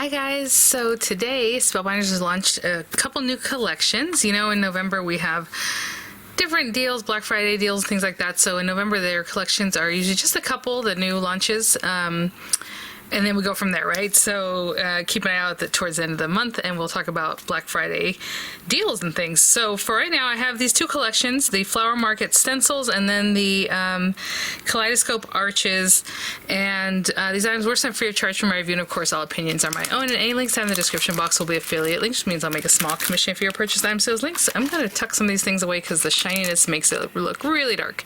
Hi guys, so today Spellbinders has launched a couple new collections. You know, in November we have different deals, Black Friday deals, things like that. So in November their collections are usually just a couple, the new launches, and then we go from there, right? So keep an eye out towards the end of the month, and we'll talk about Black Friday deals and things. So for right now, I have these two collections, the Flower Market Stencils and then the Kaleidoscope Arches. And these items were sent free of charge from my review, and of course all opinions are my own, and any links I have in the description box will be affiliate links, which means I'll make a small commission for your purchase item sales links. I'm going to tuck some of these things away because the shininess makes it look really dark.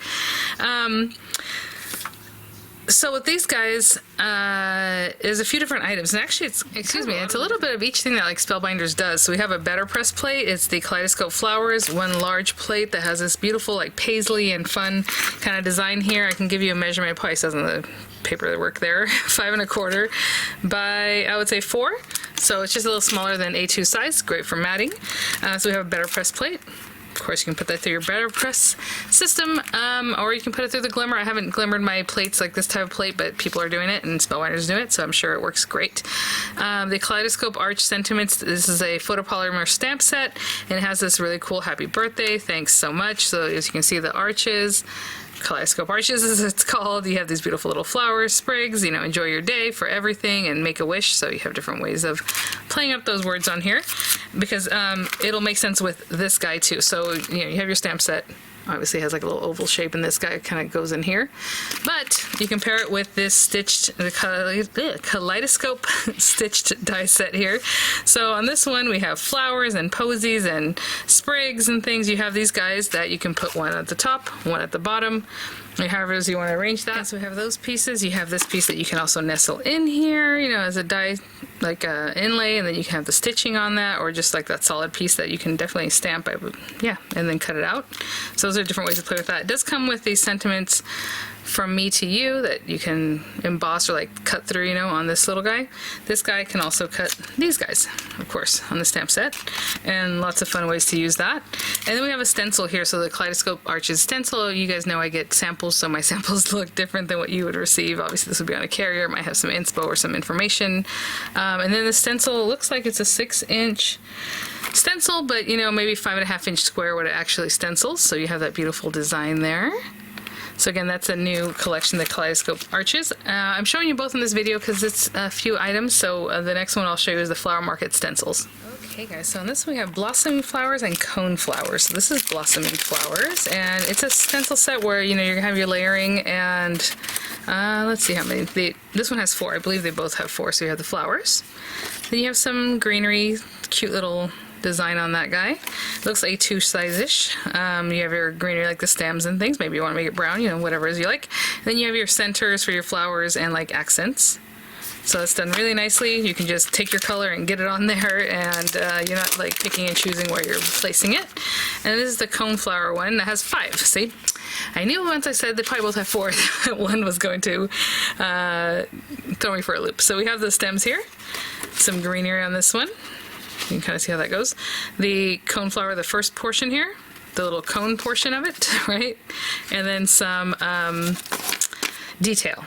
So with these guys, there's a few different items, and actually it's a little bit of each thing that like Spellbinders does. So we have a better press plate. It's the Kaleidoscope Flowers, one large plate that has this beautiful like paisley and fun kind of design here. I can give you a measurement. It probably says on the paperwork there, 5 1/4 by, I would say, 4. So it's just a little smaller than A2 size, great for matting. So we have a better press plate. Of course, you can put that through your better press system, or you can put it through the glimmer. I haven't glimmered my plates like this type of plate, but people are doing it and Spellbinders do it, so I'm sure it works great. The Kaleidoscope Arch Sentiments, this is a photopolymer stamp set, and it has this really cool happy birthday, thanks so much. So as you can see, the arches, Kaleidoscope Arches as it's called, you have these beautiful little flowers, sprigs, you know, enjoy your day for everything and make a wish. So you have different ways of playing up those words on here, because it'll make sense with this guy too. So you know, you have your stamp set, obviously it has like a little oval shape, and this guy kind of goes in here, but you can pair it with this stitched, the Kaleidoscope stitched die set here. So on this one we have flowers and posies and sprigs and things. You have these guys that you can put one at the top, one at the bottom, however as you want to arrange that. So we have those pieces. You have this piece that you can also nestle in here, you know, as a die, like a inlay, and then you can have the stitching on that, or just like that solid piece that you can definitely stamp, and then cut it out. So those are different ways to play with that. It does come with these sentiments from me to you that you can emboss or like cut through, you know, on this little guy. This guy can also cut these guys, of course, on the stamp set, and lots of fun ways to use that. And then we have a stencil here, so the Kaleidoscope Arches stencil. You guys know I get samples, so my samples look different than what you would receive. Obviously this would be on a carrier, it might have some inspo or some information. And then the stencil looks like it's a 6-inch stencil, but you know, maybe 5.5-inch square what it actually stencils. So you have that beautiful design there. So again, that's a new collection, the Kaleidoscope Arches. I'm showing you both in this video because it's a few items, so the next one I'll show you is the Flower Market Stencils. Okay guys, so in this we have blossoming flowers and cone flowers. So this is blossoming flowers, and it's a stencil set where, you know, you're gonna have your layering, and let's see how many. This one has 4. I believe they both have 4, so you have the flowers. Then you have some greenery, cute little design on that guy. It looks A2 size-ish. You have your greenery like the stems and things. Maybe you want to make it brown, you know, whatever it is you like. And then you have your centers for your flowers and like accents. So it's done really nicely. You can just take your color and get it on there, and you're not like picking and choosing where you're placing it. And this is the cone flower one that has 5. See? I knew once I said they probably both have 4 that one was going to throw me for a loop. So we have the stems here. Some greenery on this one. You can kind of see how that goes. The cone flower, the first portion here, the little cone portion of it, right? And then some detail.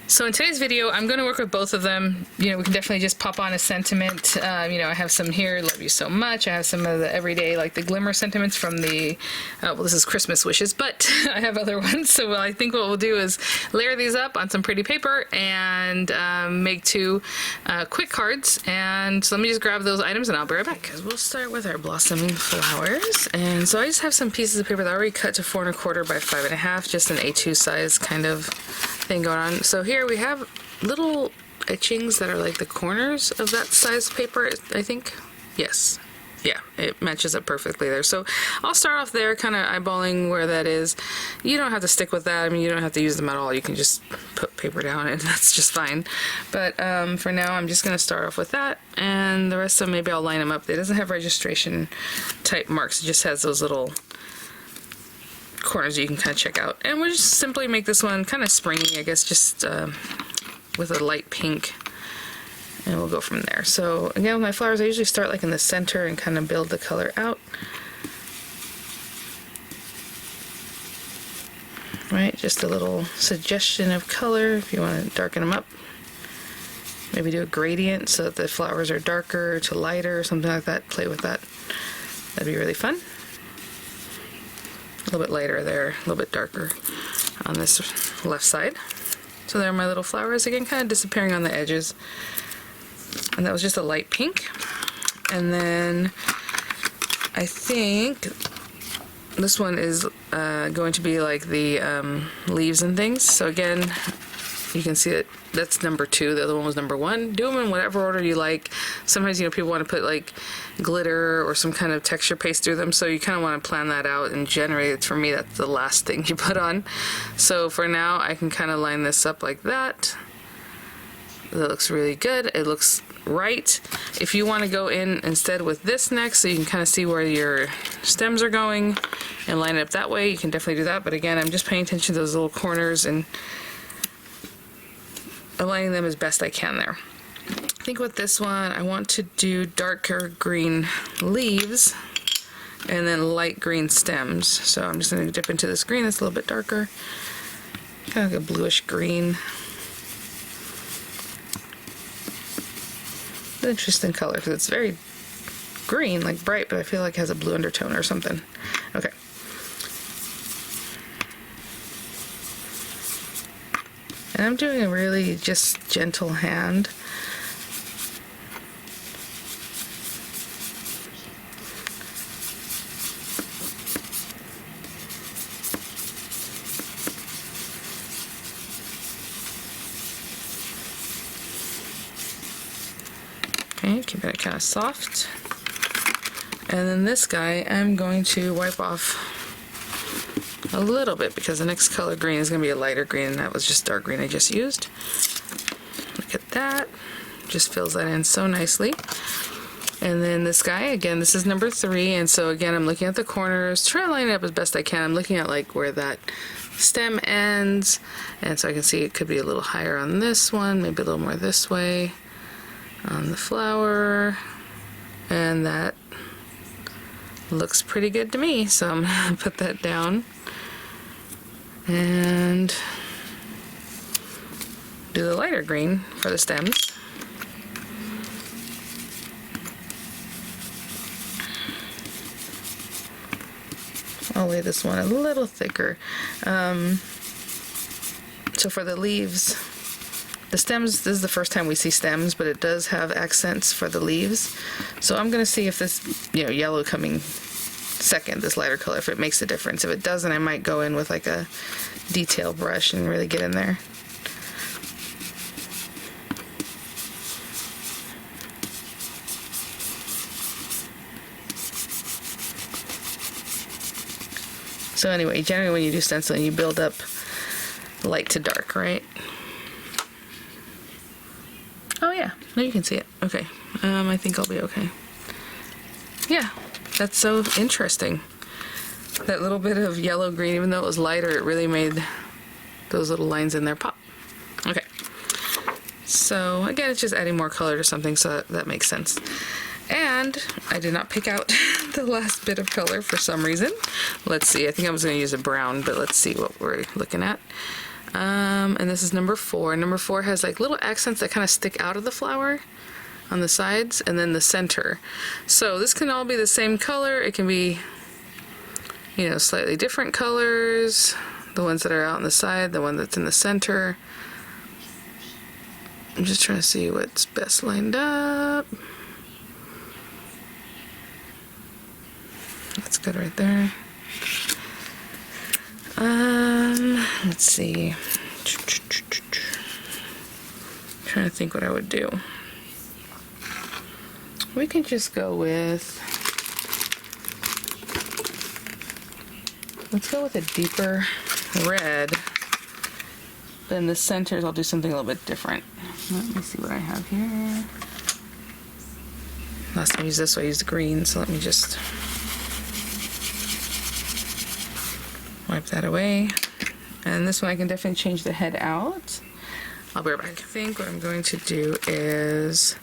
So in today's video, I'm going to work with both of them. You know, we can definitely just pop on a sentiment. You know, I have some here, love you so much. I have some of the everyday, like the glimmer sentiments from the, well, this is Christmas wishes, but I have other ones. So I think what we'll do is layer these up on some pretty paper and make 2 quick cards. And so let me just grab those items and I'll be right back. We'll start with our blossoming flowers. And so I just have some pieces of paper that I already cut to 4 1/4 by 5.5, just an A2 size kind of thing going on. So here we have little etchings that are like the corners of that size paper, I think. Yes. Yeah, it matches up perfectly there. So I'll start off there, kind of eyeballing where that is. You don't have to stick with that. I mean, you don't have to use them at all. You can just put paper down and that's just fine. But for now, I'm just going to start off with that. And the rest of them, maybe I'll line them up. It doesn't have registration type marks. It just has those little corners you can kind of check out. And we'll just simply make this one kind of springy, I guess, just with a light pink, and we'll go from there. So again, with my flowers, I usually start like in the center and kind of build the color out. Right, just a little suggestion of color if you want to darken them up. Maybe do a gradient so that the flowers are darker to lighter, something like that. Play with that. That'd be really fun. A little bit lighter there, a little bit darker on this left side. So there are my little flowers again, kind of disappearing on the edges. And that was just a light pink. And then I think this one is going to be like the leaves and things. So again, you can see it. That's number 2. The other one was number 1. Do them in whatever order you like. Sometimes, you know, people want to put like glitter or some kind of texture paste through them, so you kind of want to plan that out and generate it. For me, that's the last thing you put on. So for now, I can kind of line this up like that. That looks really good. It looks right. If you want to go in instead with this next, so you can kind of see where your stems are going and line it up that way, you can definitely do that. But again, I'm just paying attention to those little corners and aligning them as best I can there. I think with this one, I want to do darker green leaves and then light green stems. So I'm just going to dip into this green that's a little bit darker, kind of like a bluish green. An interesting color because it's very green, like bright, but I feel like it has a blue undertone or something. Okay. And I'm doing a really just gentle hand. Okay, keeping it kind of soft. And then this guy, I'm going to wipe off a little bit because the next color green is going to be a lighter green, and that was just dark green I just used. Look at that. Just fills that in so nicely. And then this guy, again, this is number 3, and so again, I'm looking at the corners, trying to line it up as best I can. I'm looking at like where that stem ends, and so I can see it could be a little higher on this one, maybe a little more this way on the flower, and that looks pretty good to me, so I'm gonna put that down and do the lighter green for the stems. I'll lay this one a little thicker. So for the leaves, the stems, this is the first time we see stems, but it does have accents for the leaves. So I'm going to see if this, you know, yellow coming second, this lighter color, if it makes a difference. If it doesn't, I might go in with like a detail brush and really get in there. So anyway, generally when you do stenciling, you build up light to dark, right? Oh yeah, now you can see it. Okay, I think I'll be okay. Yeah, that's so interesting. That little bit of yellow-green, even though it was lighter, it really made those little lines in there pop. Okay, so again, it's just adding more color to something, so that makes sense. And I did not pick out the last bit of color for some reason. Let's see, I think I was going to use a brown, but let's see what we're looking at. And this is number 4. Number 4 has like little accents that kind of stick out of the flower on the sides and then the center. So this can all be the same color. It can be, you know, slightly different colors. The ones that are out on the side, the one that's in the center. I'm just trying to see what's best lined up. That's good right there. Let's see. Trying to think what I would do. We can just go with, let's go with a deeper red. Then the centers, I'll do something a little bit different. Let me see what I have here. Last time I used this, so I used green, so let me just wipe that away. And this one I can definitely change the head out. I'll be right back. I think what I'm going to do is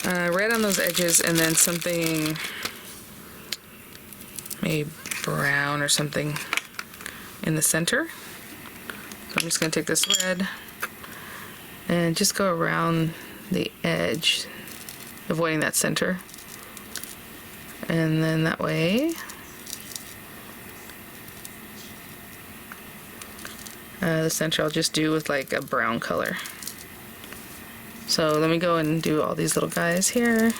red on those edges and then something maybe brown or something in the center. So I'm just going to take this red and just go around the edge, avoiding that center. And then that way, the center I'll just do with like a brown color. So let me go and do all these little guys here.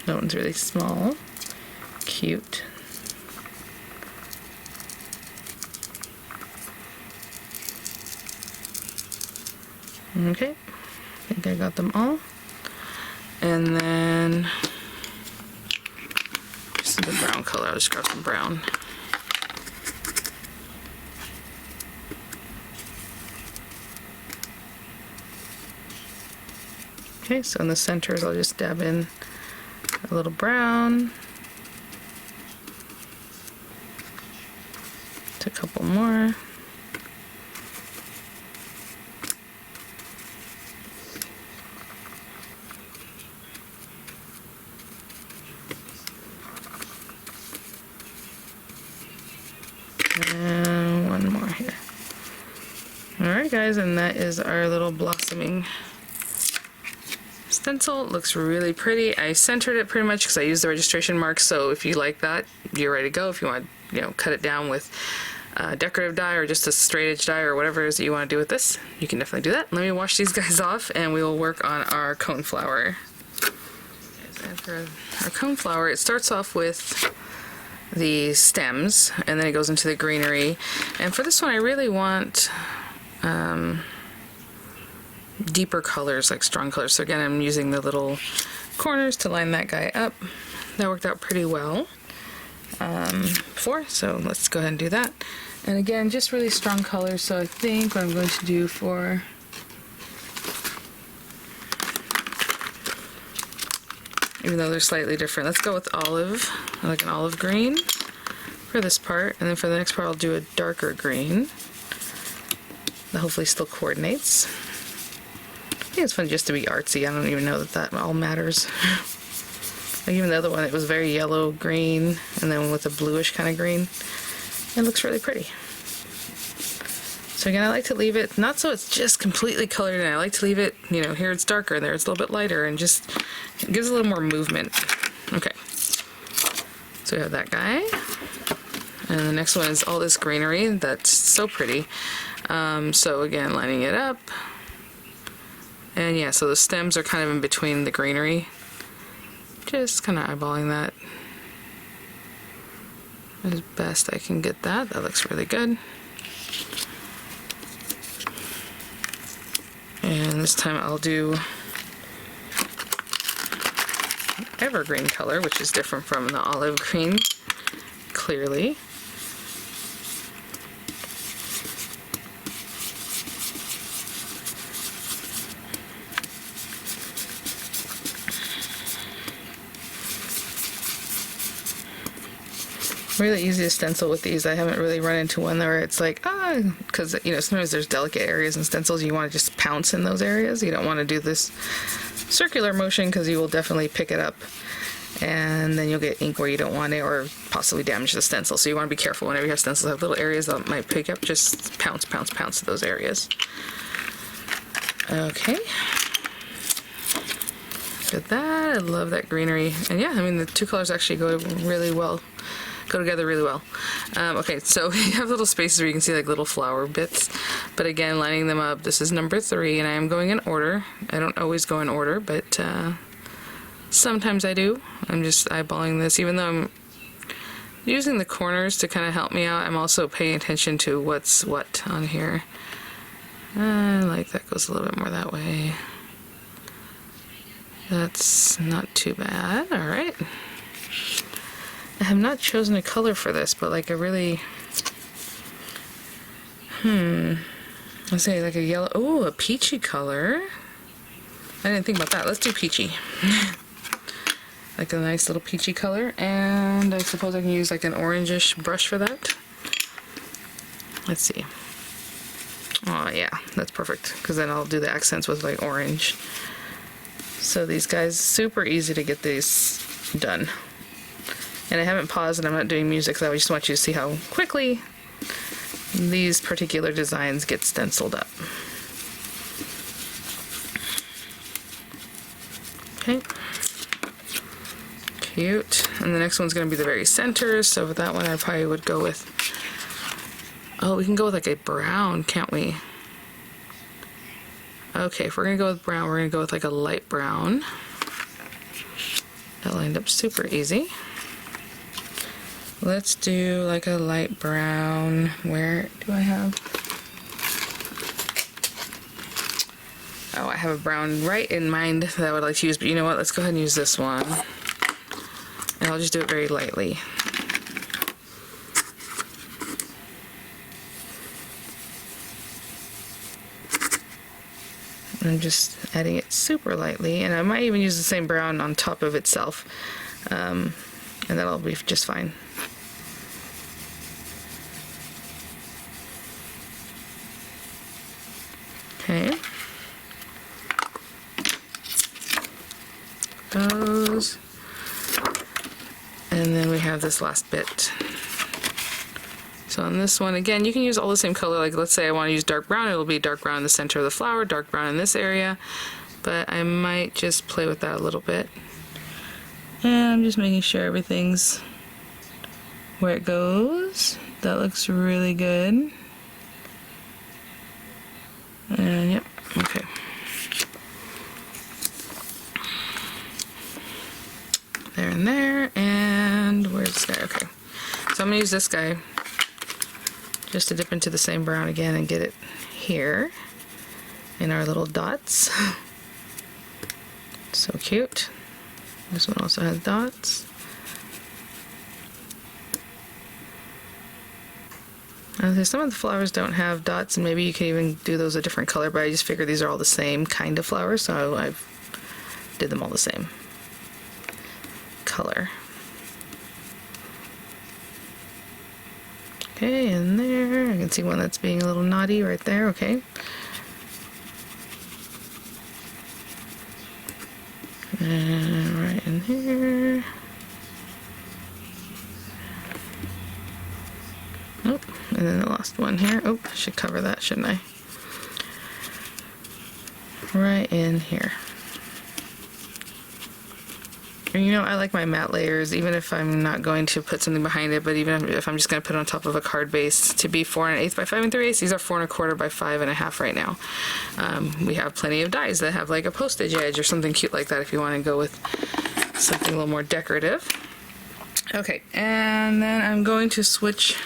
That one's really small. Cute. Okay, I think I got them all. And then just the brown color, I'll just grab some brown. Okay, so in the centers I'll just dab in a little brown. A couple more. And one more here. Alright guys, and that is our little blossoming stencil. It looks really pretty. I centered it pretty much because I used the registration marks, so if you like that, you're ready to go. If you want to, you know, cut it down with decorative dye or just a straight edge dye or whatever it is that you want to do with this, you can definitely do that. Let me wash these guys off and we will work on our cone flower. And for our cone flower, it starts off with the stems and then it goes into the greenery. And for this one I really want deeper colors, like strong colors. So again, I'm using the little corners to line that guy up. That worked out pretty well before, so let's go ahead and do that. And again, just really strong colors. So I think what I'm going to do for even though they're slightly different, let's go with olive, like an olive green for this part, and then for the next part I'll do a darker green that hopefully still coordinates. I think it's fun just to be artsy. I don't even know that that all matters. Like even the other one, it was very yellow green, and then with a bluish kind of green. It looks really pretty. So again, I like to leave it, not so it's just completely colored in. I like to leave it, you know, here it's darker, there it's a little bit lighter, and just it gives a little more movement. Okay. So we have that guy. And the next one is all this greenery. That's so pretty. So again, lining it up. And yeah, so the stems are kind of in between the greenery. Just kind of eyeballing that as best I can get that. That looks really good. And this time I'll do evergreen color, which is different from the olive green, clearly. Really easy to stencil with these. I haven't really run into one where it's like, because you know, sometimes there's delicate areas in stencils, you want to just pounce in those areas. You don't want to do this circular motion because you will definitely pick it up and then you'll get ink where you don't want it or possibly damage the stencil. So you want to be careful whenever you have stencils that have little areas that might pick up, just pounce, pounce, pounce to those areas. Okay. Good that. I love that greenery. And yeah, I mean, the two colors actually go together really well. Okay, so we have little spaces where you can see like little flower bits, but again, lining them up. This is number 3, and I am going in order. I don't always go in order, but sometimes I do. I'm just eyeballing this, even though I'm using the corners to kind of help me out. I'm also paying attention to what's what on here. I like that goes a little bit more that way. That's not too bad. All right. I have not chosen a color for this, but like a really, let's say like a yellow, oh, a peachy color. I didn't think about that. Let's do peachy. Like a nice little peachy color, and I suppose I can use like an orangish brush for that. Let's see. Oh yeah, that's perfect, because then I'll do the accents with like orange. So these guys, super easy to get these done. And I haven't paused and I'm not doing music, so I just want you to see how quickly these particular designs get stenciled up. Okay. Cute. And the next one's going to be the very center, so for that one I probably would go with, oh, we can go with like a brown, can't we? Okay, if we're going to go with brown, we're going to go with like a light brown. That lined up super easy. Let's do like a light brown. Where do I have? Oh, I have a brown right in mind that I would like to use, but you know what? Let's go ahead and use this one. And I'll just do it very lightly. I'm just adding it super lightly, and I might even use the same brown on top of itself, and that'll be just fine. Okay. Those. And then we have this last bit. So on this one, again, you can use all the same color. Like let's say I want to use dark brown, it'll be dark brown in the center of the flower, dark brown in this area. But I might just play with that a little bit. And I'm just making sure everything's where it goes. That looks really good. And yep, okay. There and there, and where's this guy? Okay. So I'm gonna use this guy just to dip into the same brown again and get it here in our little dots. So cute. This one also has dots. Some of the flowers don't have dots, and maybe you can even do those a different color, but I just figured these are all the same kind of flowers, so I did them all the same color. Okay, and there, I can see one that's being a little naughty right there, okay. And right in here. Oh, and then the last one here. Oh, I should cover that, shouldn't I? Right in here. And you know, I like my matte layers, even if I'm not going to put something behind it, but even if I'm just going to put it on top of a card base, to be 4 1/8 by 5 3/8. These are 4 1/4 by 5 1/2 right now. We have plenty of dies that have like a postage edge or something cute like that if you want to go with something a little more decorative. Okay, and then I'm going to switch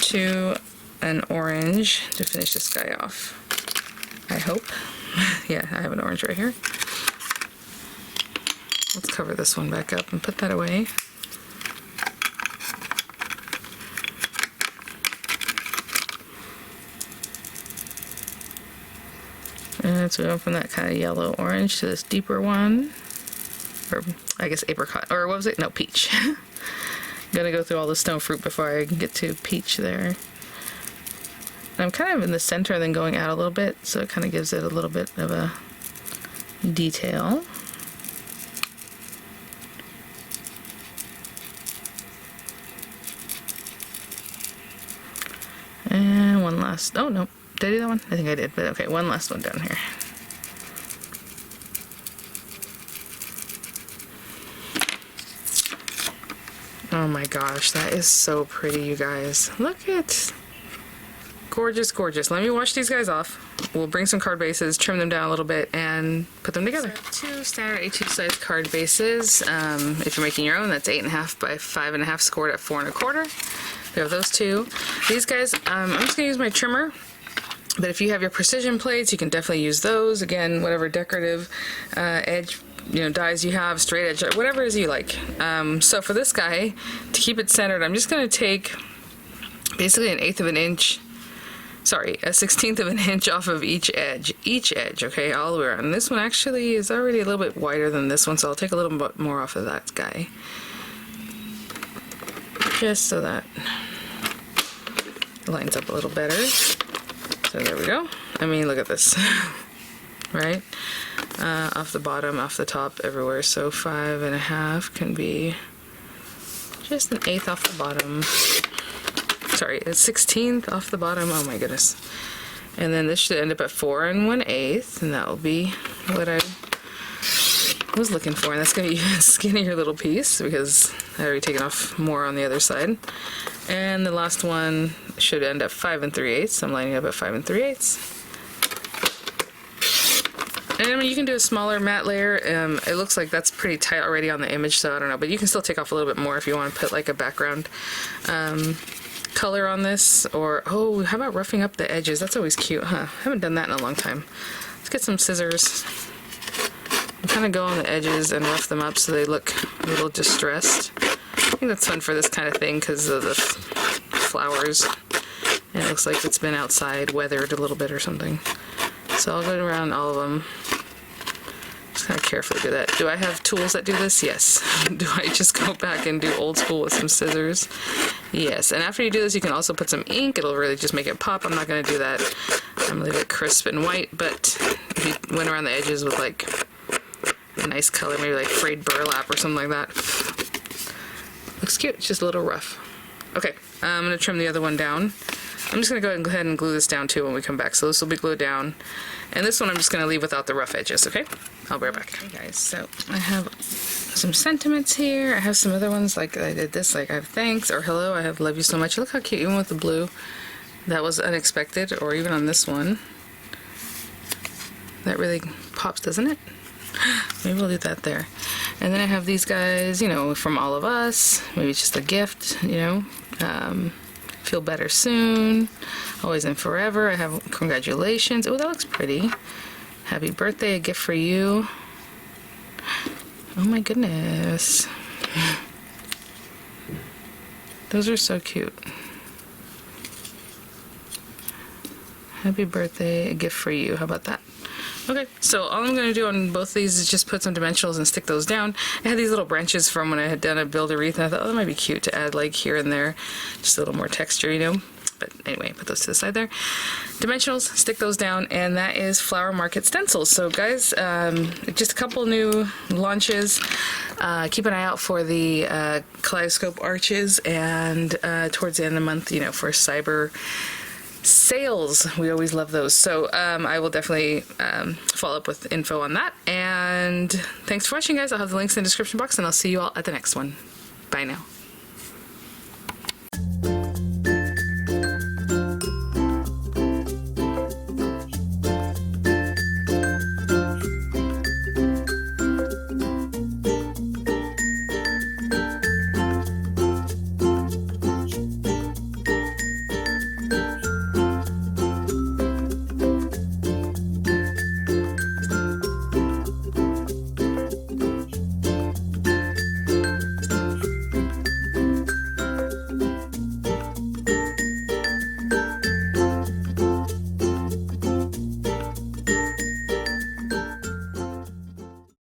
to an orange to finish this guy off. I hope. Yeah, I have an orange right here. Let's cover this one back up and put that away. And so we went from that kind of yellow orange to this deeper one, or I guess apricot, or what was it? No, peach. Gonna go through all the stone fruit before I can get to peach there. I'm kind of in the center and then going out a little bit, so it kind of gives it a little bit of a detail. And one last, oh no, did I do that one? I think I did, but okay, one last one down here. Oh my gosh, that is so pretty, you guys. Look at, gorgeous, gorgeous. Let me wash these guys off. We'll bring some card bases, trim them down a little bit, and put them together. So 2 standard A2 size card bases. If you're making your own, that's 8 1/2 by 5 1/2 scored at 4 1/4. We have those two. These guys, I'm just gonna use my trimmer, but if you have your precision plates, you can definitely use those. Again, whatever decorative edge, you know, dies you have, straight edge, whatever it is you like. So for this guy, to keep it centered, I'm just gonna take basically an 1/8 of an inch, sorry, a 1/16 of an inch off of each edge, okay, all the way around. And this one actually is already a little bit wider than this one, so I'll take a little bit more off of that guy, just so that it lines up a little better. So there we go. I mean, look at this. right? Off the bottom, off the top, everywhere. So 5.5 can be just 1/8 off the bottom. Sorry, a 16th off the bottom. Oh my goodness. And then this should end up at 4 1/8, and that will be what I was looking for. And that's going to be a skinnier little piece because I already taken off more on the other side. And the last one should end up 5 3/8. So I'm lining up at 5 3/8. And I mean, you can do a smaller matte layer. It looks like that's pretty tight already on the image, so I don't know. But you can still take off a little bit more if you want to put like a background color on this. Or, oh, how about roughing up the edges? That's always cute, huh? I haven't done that in a long time. Let's get some scissors. And kind of go on the edges and rough them up so they look a little distressed. I think that's fun for this kind of thing because of the flowers. And it looks like it's been outside, weathered a little bit or something. So I'll go around all of them. Just kind of carefully do that. Do I have tools that do this? Yes. Do I just go back and do old school with some scissors? Yes. And after you do this, you can also put some ink. It'll really just make it pop. I'm not going to do that. I'm going to leave it crisp and white, but if you went around the edges with like a nice color, maybe like frayed burlap or something like that, looks cute. It's just a little rough. Okay, I'm going to trim the other one down. I'm just going to go ahead and glue this down too when we come back. So this will be glued down. And this one I'm just going to leave without the rough edges, okay? I'll be right back. Okay guys, so I have some sentiments here. I have some other ones like I did this, like I have thanks or hello, I have love you so much. Look how cute, even with the blue. That was unexpected, or even on this one. That really pops, doesn't it? Maybe we'll do that there. And then I have these guys, you know, from all of us. Maybe it's just a gift, you know. Feel better soon. Always and forever. I have congratulations. Oh, that looks pretty. Happy birthday, a gift for you. Oh my goodness. Those are so cute. Happy birthday, a gift for you. How about that? Okay, so all I'm going to do on both of these is just put some dimensionals and stick those down. I had these little branches from when I had done a build a wreath, and I thought, oh, that might be cute to add like here and there. Just a little more texture, you know. But anyway, put those to the side there. Dimensionals, stick those down, and that is Flower Market Stencils. So guys, just a couple new launches. Keep an eye out for the Kaleidoscope arches, and towards the end of the month, you know, for Cyber sales. We always love those. So I will definitely follow up with info on that. And thanks for watching, guys. I'll have the links in the description box, and I'll see you all at the next one. Bye now.